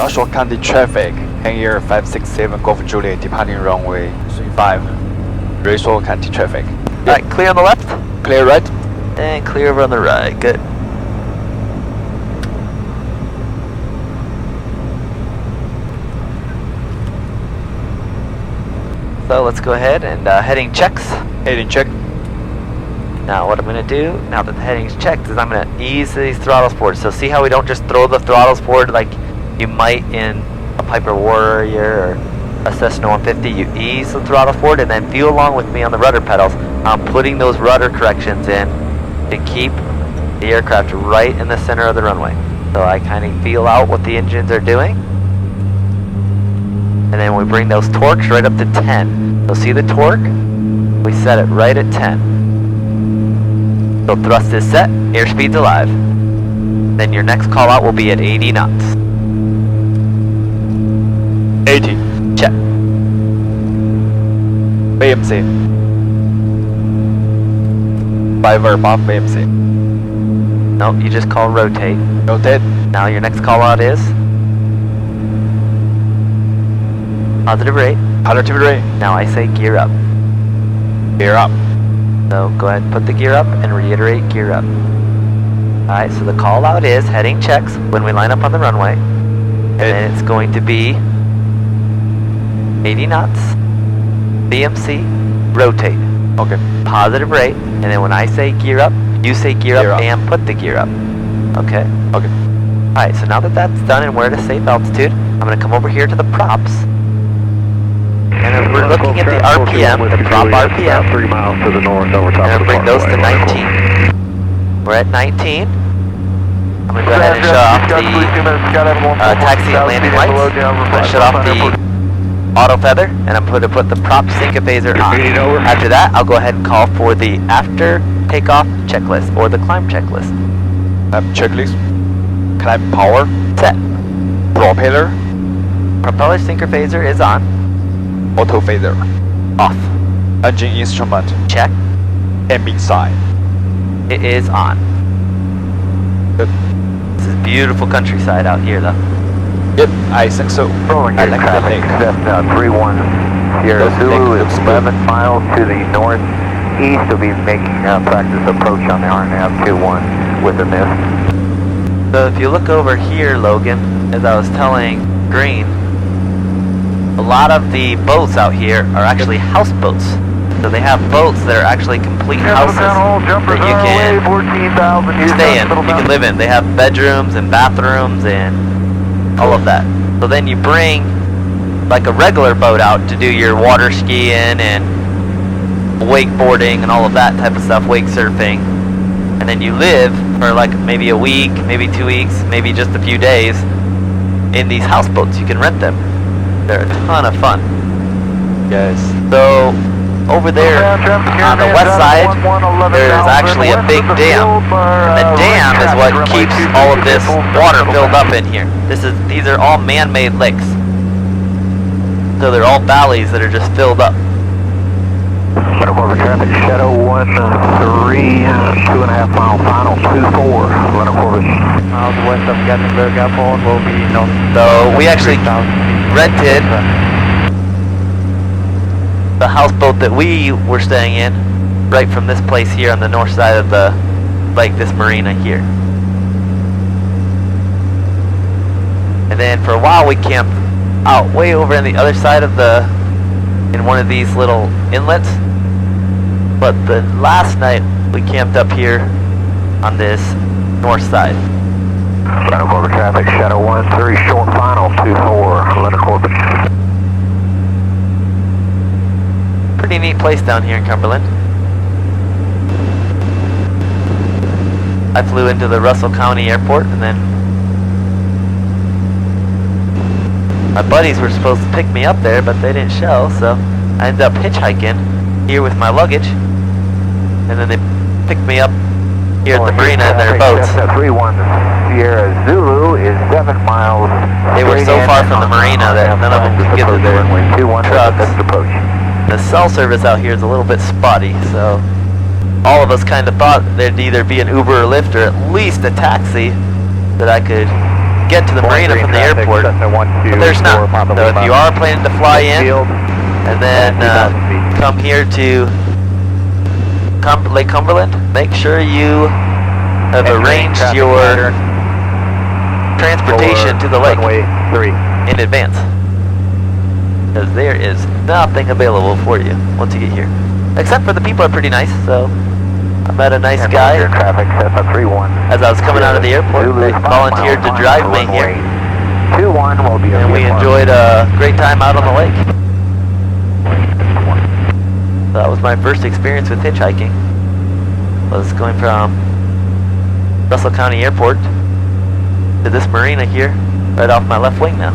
Marshall County traffic, hangar 567 Golf Juliet, departing runway 35. Marshall County traffic. Alright, clear on the left. Clear right. And clear over on the right. Good. So let's go ahead and heading checks. Heading check. Now what I'm going to do, now that the heading's checked, is I'm going to ease these throttles forward. So see how we don't just throw the throttles forward like you might in a Piper Warrior or a Cessna 150. You ease the throttle forward and then feel along with me on the rudder pedals. I'm putting those rudder corrections in to keep the aircraft right in the center of the runway. So I kind of feel out what the engines are doing. And then we bring those torques right up to 10. So see the torque? We set it right at 10. So thrust is set, airspeed's alive. Then your next call out will be at 80 knots. 80. Check. VMC. 5 or above VMC. No, you just call rotate. Rotate. Now your next call out is positive rate. Positive rate. Now I say gear up. Gear up. So go ahead and put the gear up and reiterate gear up. Alright, so the call out is heading checks when we line up on the runway. And then it's going to be 80 knots, VMC, rotate. Okay. Positive rate, and then when I say gear up, you say gear up and put the gear up. Okay? Okay. Alright, so now that that's done and we're at a safe altitude, I'm going to come over here to the props. And then we're looking at the RPM, the prop RPM. 3 miles to the north over top and of the bring those to 19. We're at 19. I'm going to go ahead and shut off the taxi and landing lights. I'm going to shut off the auto feather, and I'm going to put the prop syncophaser on. After that, I'll go ahead and call for the after takeoff checklist or the climb checklist. Checklist. Climb power. Set. Propeller. Propeller syncophaser is on. Auto phaser. Off. Engine instrument. Check. Ambient side. It is on. Good. This is beautiful countryside out here, though. Yep, I think so. I like the lake. Cessna 31 Sierra Zulu is 11 miles to the northeast. We'll be making practice approach on the RNAV 21 with a mist. So if you look over here, Logan, as I was telling Green, a lot of the boats out here are actually houseboats. So they have boats that are actually complete houses that you can stay in, you can live in. They have bedrooms and bathrooms and all of that. So then you bring like a regular boat out to do your water skiing and wakeboarding and all of that type of stuff, wake surfing. And then you live for like maybe a week, maybe 2 weeks, maybe just a few days in these houseboats. You can rent them. They're a ton of fun. Yes. So over there on the west side, there's actually a big dam. And the dam is what keeps all of this water filled up in here. These are all man-made lakes. So they're all valleys that are just filled up. Shadow Corver traffic, Shadow 13, 2.5 mile final, 24, Shadow Corver. Miles west of Gatlinburg Airport will be north. So we actually rented the houseboat that we were staying in right from this place here on the north side of the lake, this marina here. And then for a while we camped out way over on the other side of in one of these little inlets. But the last night we camped up here on this north side. Shadow Corver traffic, Shadow 13, short final, 24, Leonard Corbett. Pretty neat place down here in Cumberland. I flew into the Russell County Airport and then my buddies were supposed to pick me up there, but they didn't show, so I ended up hitchhiking here with my luggage, and then they picked me up here at the marina in their boats. Cessna 31 Sierra Zulu is 7 miles. They were so far from the marina that none of them could get to their trucks. The cell service out here is a little bit spotty, so all of us kind of thought there'd either be an Uber or Lyft or at least a taxi that I could get to the marina from the airport, but there's not. So if you are planning to fly in and then come here to Lake Cumberland, make sure you have arranged your transportation to the lake in advance, because there is nothing available for you once you get here, except for the people are pretty nice. So I met a nice guy as I was coming out of the airport. They volunteered to drive me here, and we enjoyed a great time out on the lake. So that was my first experience with hitchhiking. Was going from Russell County Airport to this marina here, right off my left wing now.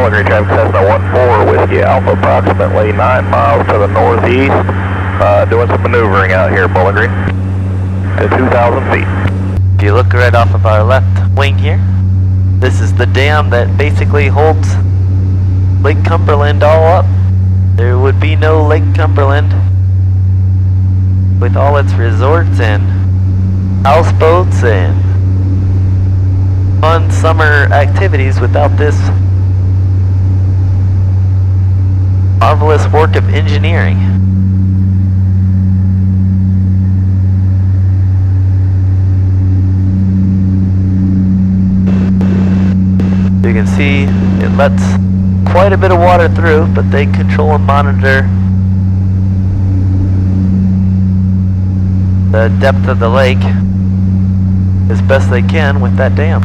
Green traffic Cessna 14 Whiskey Alpha, approximately 9 miles to the northeast. Doing some maneuvering out here, Bowling Green, at 2,000 feet. If you look right off of our left wing here, this is the dam that basically holds Lake Cumberland all up. There would be no Lake Cumberland with all its resorts and houseboats and fun summer activities without this marvelous work of engineering. You can see it lets quite a bit of water through, but they control and monitor the depth of the lake as best they can with that dam.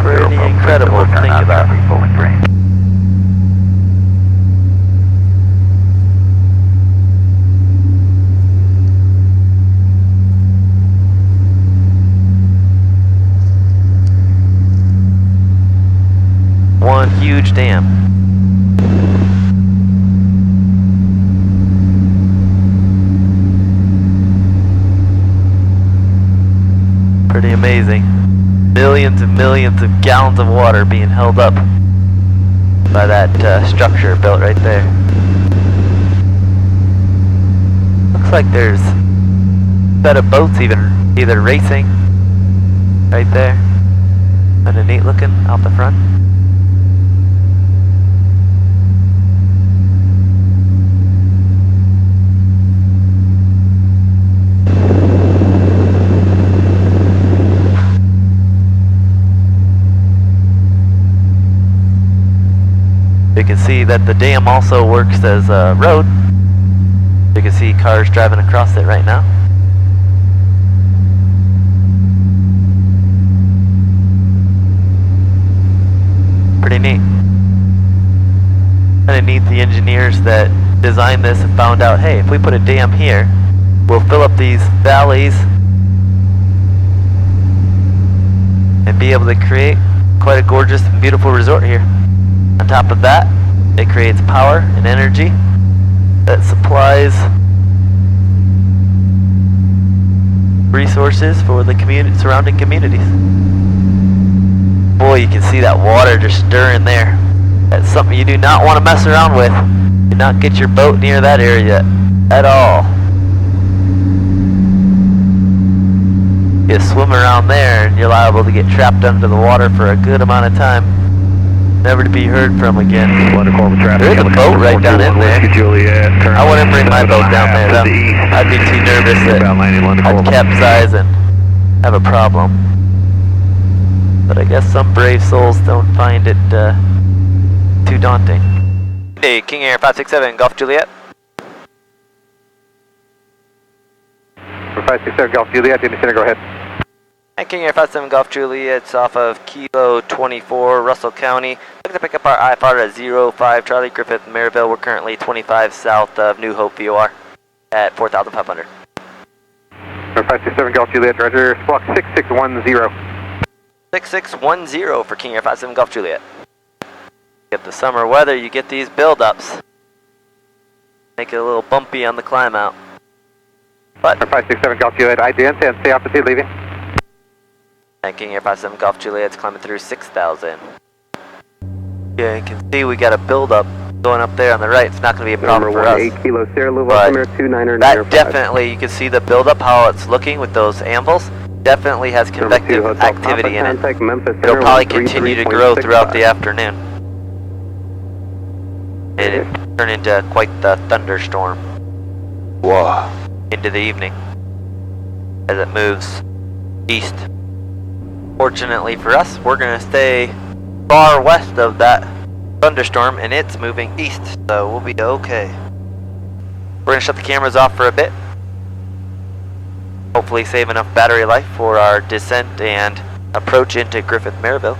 Pretty incredible to think about. One huge dam. Pretty amazing. Millions and millions of gallons of water being held up by that structure built right there. Looks like there's a set of boats either racing right there. Kind of neat looking out the front. You can see that the dam also works as a road. You can see cars driving across it right now. Pretty neat. Kinda neat the engineers that designed this and found out, hey, if we put a dam here, we'll fill up these valleys and be able to create quite a gorgeous and beautiful resort here. On top of that, it creates power and energy that supplies resources for the surrounding communities. Boy, you can see that water just stirring there. That's something you do not want to mess around with. Do not get your boat near that area at all. You swim around there and you're liable to get trapped under the water for a good amount of time, never to be heard from again. There's a boat right down in there. I wouldn't bring my boat down there though. I'd be too nervous that I'd capsize and have a problem. But I guess some brave souls don't find it too daunting. Hey, King Air 567, Golf Juliet. 567 Golf Juliet, in the center, go ahead. And King Air 57 Golf Juliet, it's off of Kilo 24, Russell County. Looking to pick up our IFR at 05 Charlie Griffith, Maryville. We're currently 25 south of New Hope VOR at 4,500. 567 Golf Juliet, roger, squawk 6610. 6610 for King Air 57 Golf Juliet. Get the summer weather, you get these buildups. Make it a little bumpy on the climb out. But 567 Golf Juliet, IDN, and stay altitude leaving. Thanking Air 57 Golf Juliet, it's climbing through 6,000. Yeah, you can see we got a buildup going up there on the right. It's not going to be a problem for us. 8 Kilo Sierra Louis, But Altimeter 29er, that definitely, you can see the buildup, how it's looking with those anvils. Definitely has convective activity in it. It'll probably continue to grow throughout the afternoon. It turn into quite the thunderstorm. Whoa. Into the evening as it moves east. Fortunately for us, we're going to stay far west of that thunderstorm and it's moving east, so we'll be okay. We're going to shut the cameras off for a bit. Hopefully save enough battery life for our descent and approach into Griffith Maryville.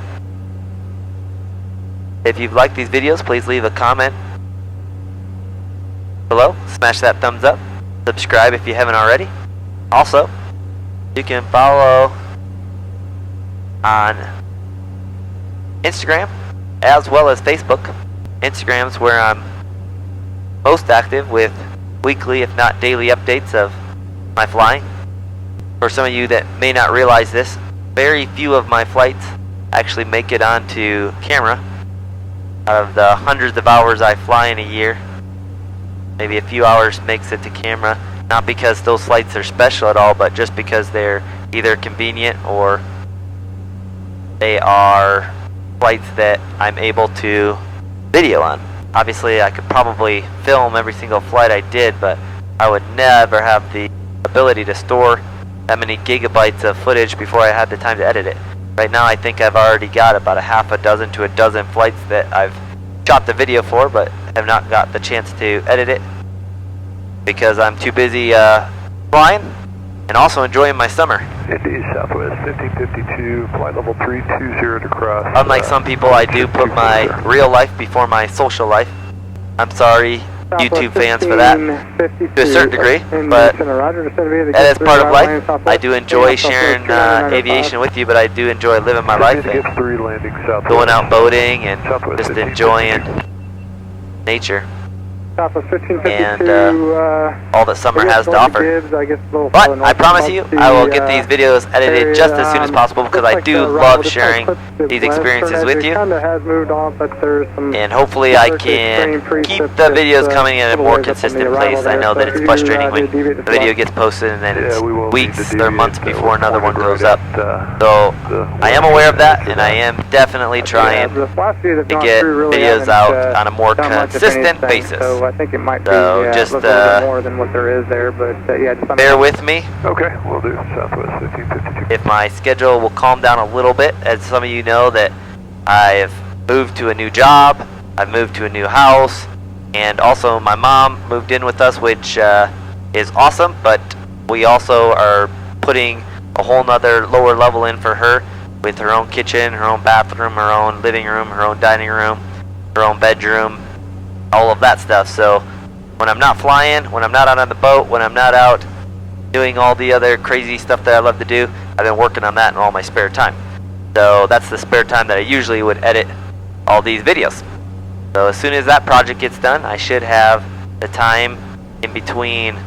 If you've liked these videos, please leave a comment below. Smash that thumbs up. Subscribe if you haven't already. Also, you can follow on Instagram as well as Facebook. Instagram's where I'm most active with weekly, if not daily, updates of my flying. For some of you that may not realize this, very few of my flights actually make it onto camera. Out of the hundreds of hours I fly in a year, maybe a few hours makes it to camera. Not because those flights are special at all, but just because they're either convenient or they are flights that I'm able to video on. Obviously, I could probably film every single flight I did, but I would never have the ability to store that many gigabytes of footage before I had the time to edit it. Right now, I think I've already got about a half a dozen to a dozen flights that I've shot the video for, but have not got the chance to edit it because I'm too busy flying and also enjoying my summer. Indy Southwest 1552, flight level 320 to cross. Unlike some people, I do put my real life before my social life. I'm sorry, YouTube fans, for that to a certain degree, but that is part of life. I do enjoy sharing aviation with you, but I do enjoy living my life and going out boating and just enjoying nature and all that summer has to offer. But I promise you, I will get these videos edited just as soon as possible because I do love sharing these experiences with you. And hopefully I can keep the videos coming in a more consistent place. I know that it's frustrating when the video gets posted and then it's weeks or months before another one goes up. So I am aware of that, and I am definitely trying to get videos out on a more consistent basis. I think it might be just a little bit more than what there is there, but yeah. Just bear with me. Okay, we'll do Southwest 1552. If my schedule will calm down a little bit, as some of you know that I've moved to a new job, I've moved to a new house, and also my mom moved in with us, which is awesome, but we also are putting a whole nother lower level in for her with her own kitchen, her own bathroom, her own living room, her own dining room, her own bedroom, all of that stuff. So when I'm not flying, when I'm not out on the boat, when I'm not out doing all the other crazy stuff that I love to do, I've been working on that in all my spare time. So that's the spare time that I usually would edit all these videos. So as soon as that project gets done, I should have the time in between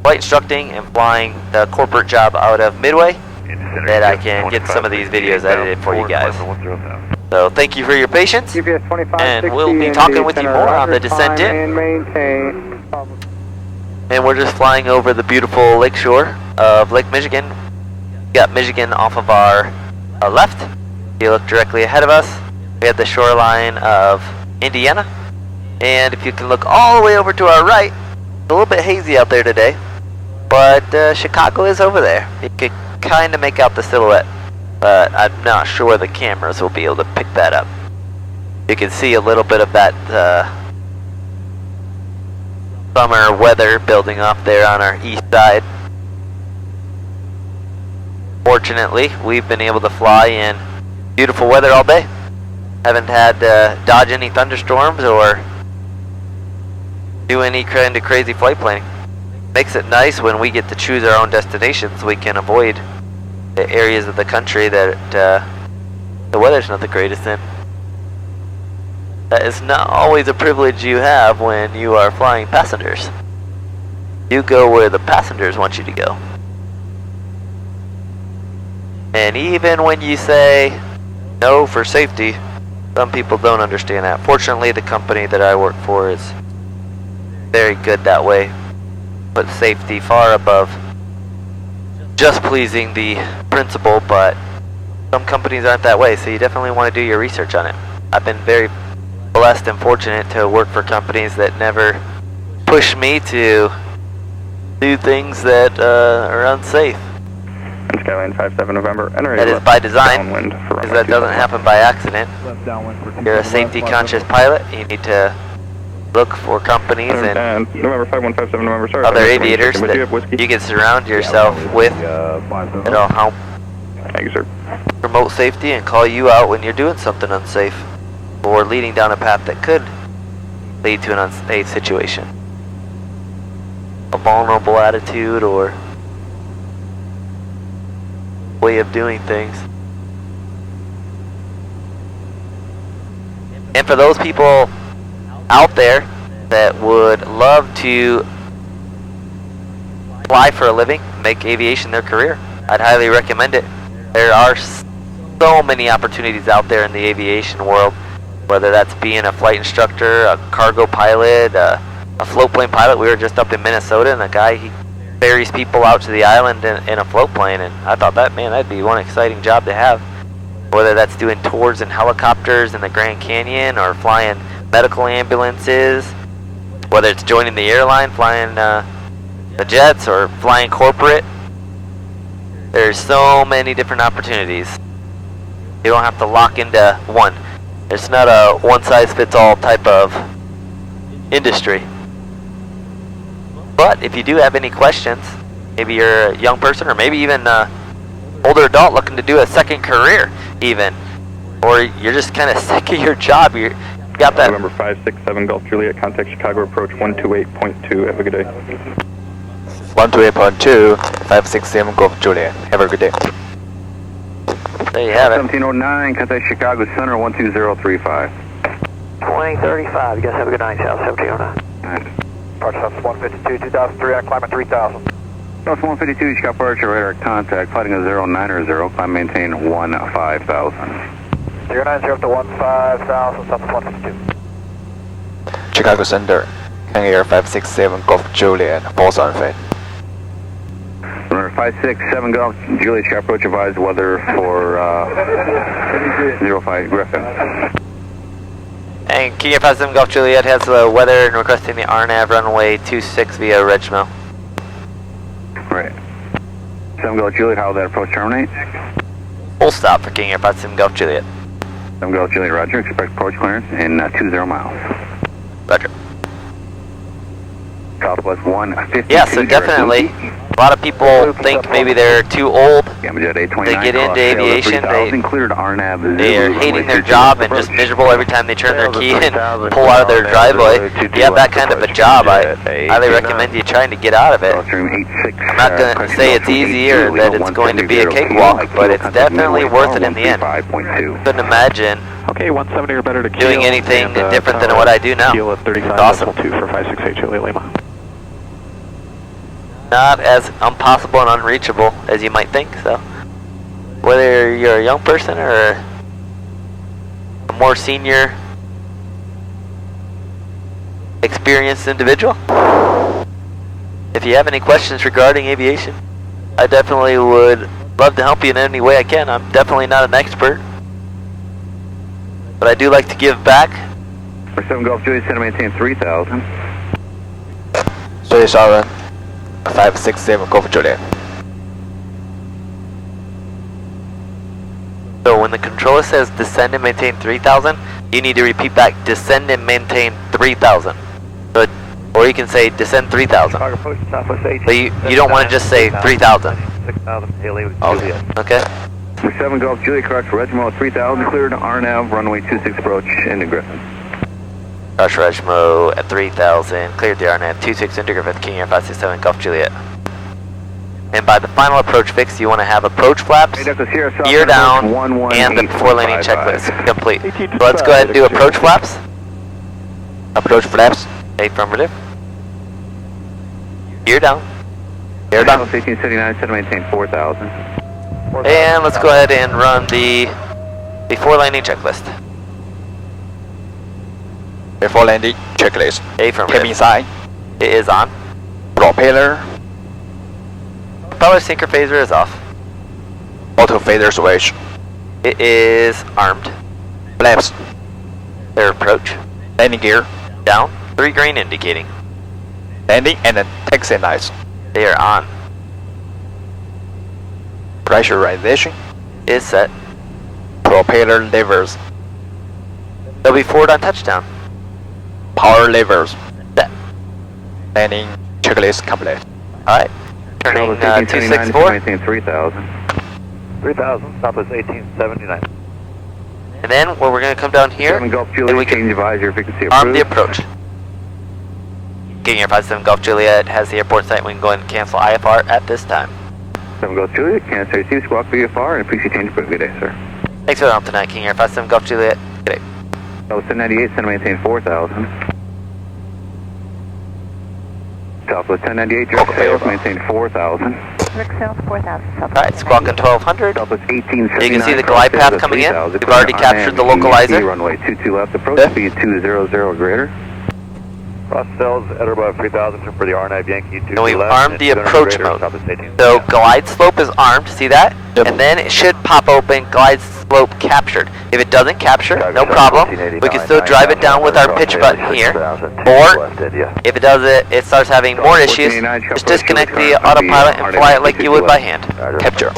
flight instructing and flying the corporate job out of Midway that I can get some of these videos edited for you guys. So thank you for your patience, and we'll be talking with you more on the descent in. And we're just flying over the beautiful lakeshore of Lake Michigan. We got Michigan off of our left. If you look directly ahead of us, we have the shoreline of Indiana. And if you can look all the way over to our right, it's a little bit hazy out there today, but Chicago is over there. You could kind of make out the silhouette, but I'm not sure the cameras will be able to pick that up. You can see a little bit of that summer weather building up there on our east side. Fortunately, we've been able to fly in beautiful weather all day. Haven't had to dodge any thunderstorms or do any kind of crazy flight planning. Makes it nice when we get to choose our own destinations. We can avoid the areas of the country that the weather's not the greatest in. That is not always a privilege you have when you are flying passengers. You go where the passengers want you to go. And even when you say no for safety, some people don't understand that. Fortunately, the company that I work for is very good that way. Put safety far above just pleasing the principal, but some companies aren't that way, so you definitely want to do your research on it. I've been very blessed and fortunate to work for companies that never push me to do things that are unsafe. Skyline 57 November. That is by design, because that doesn't happen by accident. You're a safety-conscious pilot. You need to look for companies and November 5157 November, sorry, other aviators that you can surround yourself with that'll help Thank you, sir. promote safety and call you out when you're doing something unsafe or leading down a path that could lead to an unsafe situation. A vulnerable attitude or way of doing things. And for those people out there that would love to fly for a living, make aviation their career, I'd highly recommend it. There are so many opportunities out there in the aviation world, whether that's being a flight instructor, a cargo pilot, a float plane pilot. We were just up in Minnesota, and a guy, he ferries people out to the island in a float plane, and I thought that'd be one exciting job to have. Whether that's doing tours in helicopters in the Grand Canyon or flying medical ambulances, whether it's joining the airline, flying the jets, or flying corporate. There's so many different opportunities. You don't have to lock into one. It's not a one-size-fits-all type of industry. But if you do have any questions, maybe you're a young person or maybe even an older adult looking to do a second career even, or you're just kind of sick of your job, you got that. November 567 Golf Juliet, contact Chicago approach 128.2, have a good day. 128.2, 567 Golf Juliet. Have a good day. There you have it. 1709, contact Chicago Center 12035. 2035, you guys have a good night, South 1709. Parts South 152, 2003, I climb at 3000. South 152, Chicago Departure, radar contact, flighting a 090, climb maintain 15,000. 090 up to 15,000, South 152. Chicago Center, King Air 567 Golf Juliet, false on fade. Runner 567 Golf Juliet, Chicago approach, advised weather for 05 Griffin. And King Air 57 Golf Juliet has the weather and requesting the RNAV runway 26 via Regmo. Right. 7 Golf Juliet, how will that approach terminate? Full stop for King Air 57 Golf Juliet. 7 Golf Juliet, roger, expect approach clearance in 20 miles. Roger. Southwest 152. Yeah, so definitely. A lot of people think maybe they're too old to get into aviation. They are hating their job and just miserable every time they turn their key and pull out of their driveway. If you have that kind of a job, I highly recommend you trying to get out of it. I'm not going to say it's easy or that it's going to be a cakewalk, but it's definitely worth it in the end. Couldn't imagine Okay, 170 or better to doing anything different than what I do now. Keel at 35, Awesome. 2 for 568 Juliet Lima. Not as impossible and unreachable as you might think, so whether you're a young person or a more senior experienced individual, if you have any questions regarding aviation, I definitely would love to help you in any way I can. I'm definitely not an expert, but I do like to give back. For 7 Golf Juliet, center maintain 3000. 37 567 Golf Juliet. So when the controller says descend and maintain 3000, you need to repeat back descend and maintain 3000. So, or you can say descend 3000. But you don't want to just say 3000. 6,000, Haley with Okay. Juliet. Okay? For 7 Golf Juliet, correct for Regimo 3000, cleared RNAV, runway 26 approach into Griffin. Rush Regmo at 3000, cleared the RNAV 26 into Griffith, King Air 567 Golf Juliet. And by the final approach fix, you want to have approach flaps, gear down, and the before landing checklist complete. So let's go ahead and do approach flaps. Approach flaps. Affirmative. Gear down. Gear down. 1879, set to maintain 4,000. And let's go ahead and run the before landing checklist. Before landing, checklist. Affirmative. Cabin sign. It is on. Propeller. Propeller sinker phaser is off. Auto fader switch. It is armed. Flaps. Their approach. Landing gear. Down. 3 green indicating. Landing and then taxi lights. They are on. Pressurization. Is set. Propeller levers. They'll be forward on touchdown. Power levers. Set. Landing checklist complete. Alright. Turning 264. Maintain 3,000. 3,000, Southwest 1879. And then where we're going to come down here, 7 Gulf and Juliet, we can change advisor, frequency approved. arm the approach. King Air 57 Golf Juliet has the airport site. We can go ahead and cancel IFR at this time. 7 Gulf Juliet, cancel receive, squawk VFR, and appreciate change for a good day, sir. Thanks for the help tonight, King Air 57 Golf Juliet. Good day. Southwest 1098, set to maintain 4,000. Southwest 1098, direct sales, maintain 4,000. Direct sales 4,000. Alright, squawking 1200. Southwest 1879. You can see the glide path coming in. We've already captured the localizer. Runway 22 left, approach speed 200 or greater. Cross cells at or above 3,000 for the R9 Yankee 2 And we've left, armed the 200 approach greater, mode. Southwest 18. So glide slope is armed, see that? Yep. And then it should pop open, glide slope captured. If it doesn't capture, no problem. We can still drive it down with our pitch button here. Or if it does it starts having more issues, just disconnect the autopilot and fly it like you would by hand. Capture.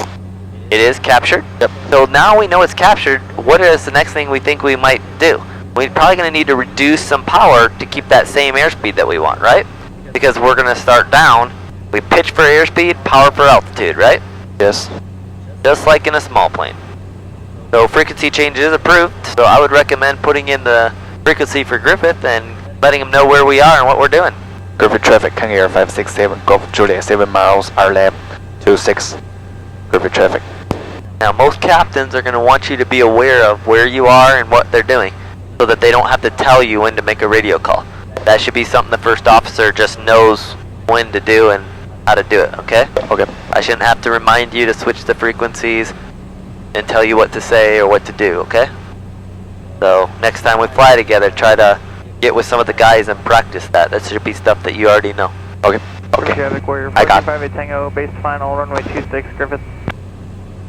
It is captured. Yep. So now we know it's captured. What is the next thing we think we might do? We're probably going to need to reduce some power to keep that same airspeed that we want, right? Because we're going to start down. We pitch for airspeed, power for altitude, right? Yes. Just like in a small plane. So frequency change is approved. So I would recommend putting in the frequency for Griffith and letting him know where we are and what we're doing. Griffith traffic, King Air 567, Golf Juliet, 7 miles, RLAB 26. Griffith traffic. Now most captains are going to want you to be aware of where you are and what they're doing, so that they don't have to tell you when to make a radio call. That should be something the first officer just knows when to do and how to do it, okay? Okay. I shouldn't have to remind you to switch the frequencies and tell you what to say or what to do, okay? So next time we fly together, try to get with some of the guys and practice that. That should be stuff that you already know. Okay. Okay. Traffic Warrior I got 45 Tango, base final, runway 26, Griffith.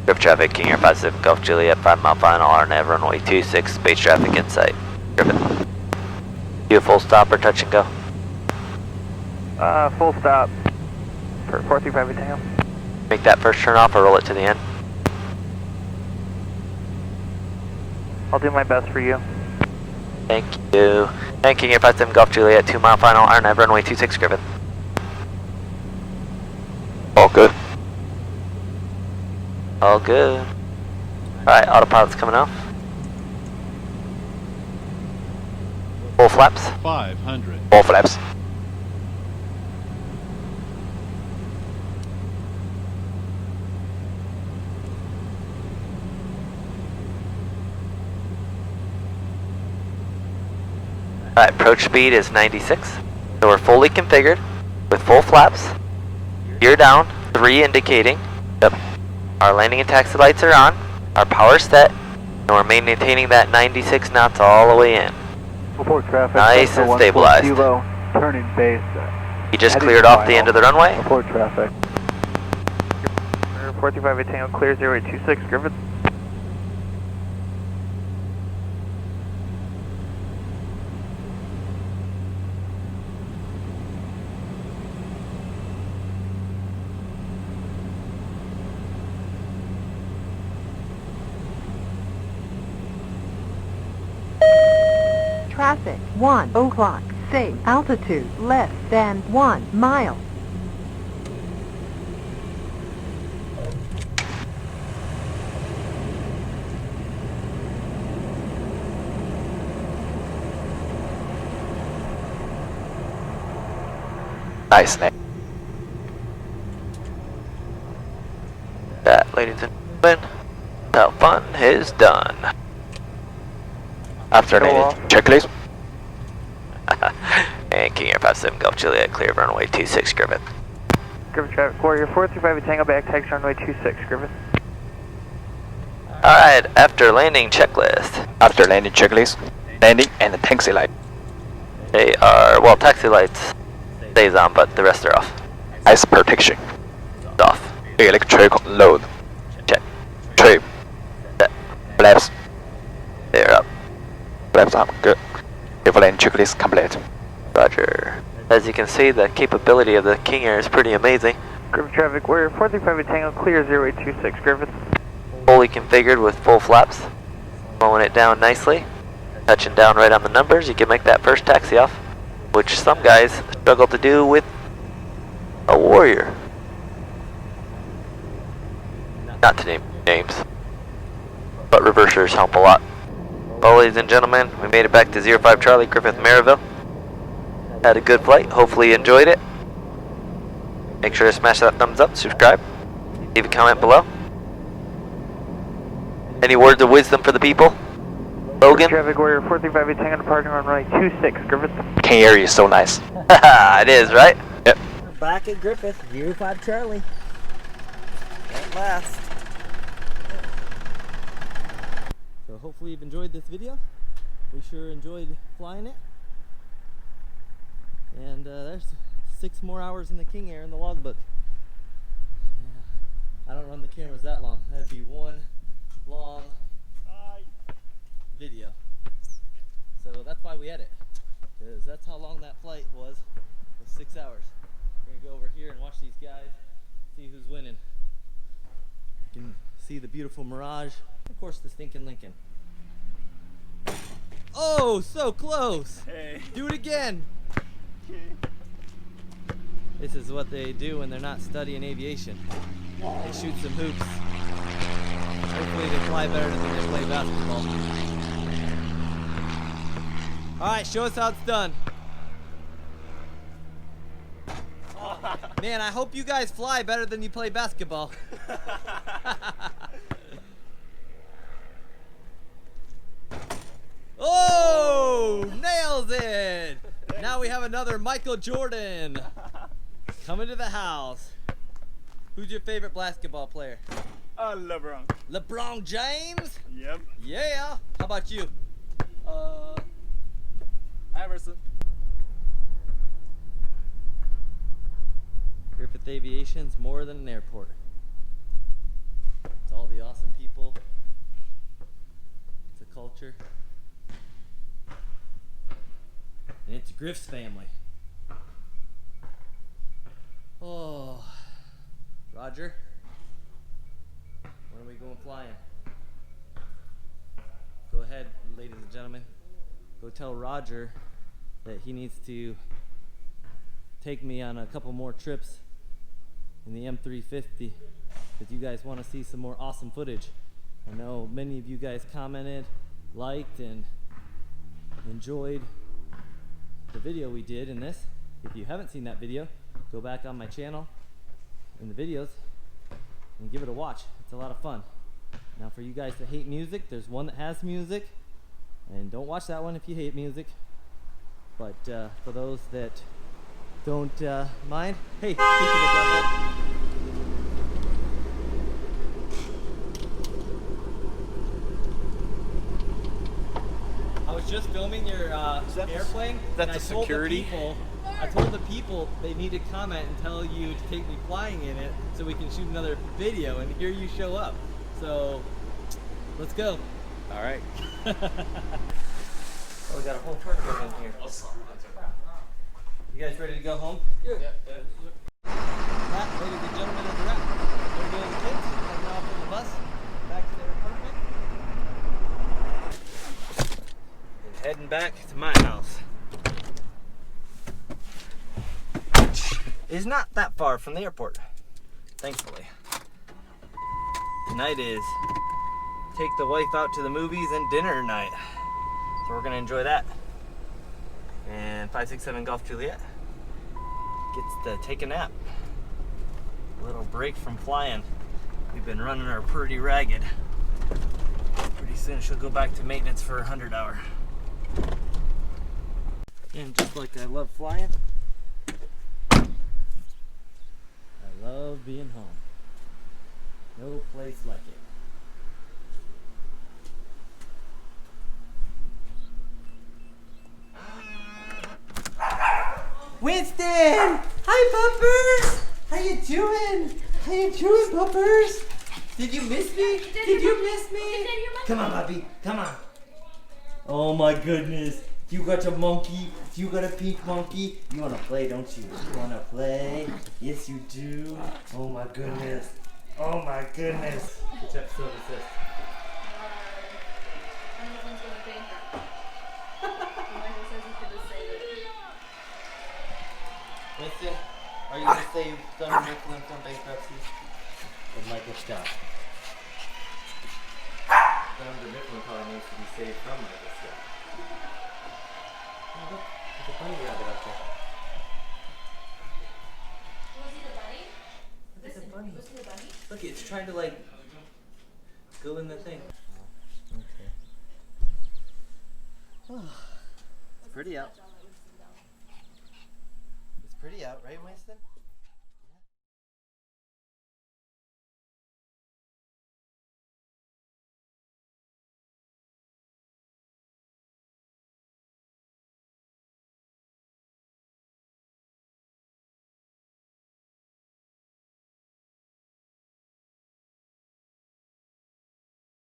Griffith traffic, King Air 57 Golf Juliet, 5 mile final, RNAV, runway 26, space traffic in sight. Griffith. You a full stop or touch and go? Full stop for 435 Tango. Make that first turn off or roll it to the end? I'll do my best for you. Thank you. And King Air 57 Golf Juliet, 2 mile final, RNAV, runway 26, Griffith. All good. All good. Alright, autopilot's coming off. Full flaps. 500. All flaps. Alright, approach speed is 96. So we're fully configured with full flaps. Gear down, 3 indicating. Yep. Our landing and taxi lights are on. Our power's set. And we're maintaining that 96 knots all the way in. Report traffic. Nice and stabilized. Kilo, turning base. You just cleared off the end of the runway. Report traffic. 435 Tango, clear 0826, Griffith. Traffic 1 o'clock. Safe altitude less than 1 mile. Nice name. That, ladies and gentlemen, how fun is done. After landing, checklist. And King Air 57 Golf Juliet, clear of runway 26, Griffith. Griffith traffic, Warrior 435 Tango back, taxi runway 26, Griffith. Alright, after landing checklist. After landing checklist, landing and the taxi light. They are, well, taxi lights stays on, but the rest are off. Ice protection. Off. Electric load. Check. Trim. Set. Flaps. They're up. Flaps up. Good. If landing checklist complete. Roger. As you can see, the capability of the King Air is pretty amazing. Griffith traffic, Warrior 435 Tango, clear 0826, Griffith. Fully configured with full flaps. Slowing it down nicely. Touching down right on the numbers, you can make that first taxi off, which some guys struggle to do with a Warrior. Not to name names, but reversers help a lot. Well, ladies and gentlemen, we made it back to 05 Charlie, Griffith, Maryville. Had a good flight, hopefully you enjoyed it. Make sure to smash that thumbs up, subscribe, leave a comment below. Any words of wisdom for the people? Logan? Traffic, Warrior 435 Tango, departing on runway 26, Griffith. King Air is so nice. It is, right? Yep. We're back at Griffith, 05 Charlie. At last. So hopefully you've enjoyed this video. We sure enjoyed flying it. And there's 6 more hours in the King Air in the logbook. Yeah. I don't run the cameras that long. That'd be one long video. So that's why we edit. Because that's how long that flight was 6 hours. We're going to go over here and watch these guys, see who's winning. You can see the beautiful Mirage, of course the stinking Lincoln. Oh, so close! Hey. Do it again! This is what they do when they're not studying aviation. They shoot some hoops. Hopefully they fly better than they play basketball. Alright, show us how it's done. Man, I hope you guys fly better than you play basketball. Oh, nails it! Now we have another Michael Jordan coming to the house. Who's your favorite basketball player? LeBron. LeBron James? Yep. Yeah. How about you? Iverson. Griffith Aviation's more than an airport. It's all the awesome people. It's a culture. And it's Griff's family. Oh, Roger, when are we going flying? Go ahead, ladies and gentlemen. Go tell Roger that he needs to take me on a couple more trips in the M350 because you guys want to see some more awesome footage. I know many of you guys commented, liked, and enjoyed the video we did in this. If you haven't seen that video, go back on my channel in the videos and give it a watch. It's a lot of fun. Now for you guys that hate music, there's one that has music, and don't watch that one if you hate music. But for those that don't mind, hey, speaking of that, I was just filming your airplane. That's a security? I told the people they need to comment and tell you to take me flying in it so we can shoot another video, and here you show up. So let's go. All right. Oh, we got a whole tournament in here. You guys ready to go home? Yeah. That, ladies and gentlemen, is a wrap. There go the kids heading off on the bus back to their apartment. And heading back to my house. It's not that far from the airport, thankfully. Tonight is take the wife out to the movies and dinner night. So we're gonna enjoy that. And 567 Golf Juliet gets to take a nap. A little break from flying. We've been running her pretty ragged. Pretty soon she'll go back to maintenance for her 100 hour. And just like I love flying, I love being home. No place like it. Winston! Hi, puppers! How you doing? How you doing, puppers? Did you miss me? Did you miss me? Come on, puppy. Come on. Oh my goodness. You got a monkey. You got a pink monkey. You wanna play, don't you? You wanna play? Yes, you do. Oh my goodness. Oh my goodness. Which episode is this? Winston, are you gonna save Thunder Mifflin from bankruptcy? Or Michael Scott? Thunder Mifflin probably needs to be saved from Michael Scott. Oh, look, there's a bunny rabbit up there. Was he the bunny? Look at the bunny. Was he the bunny? Look, it's trying to like go in the thing. Okay. It's pretty out. It's pretty out, right, Winston?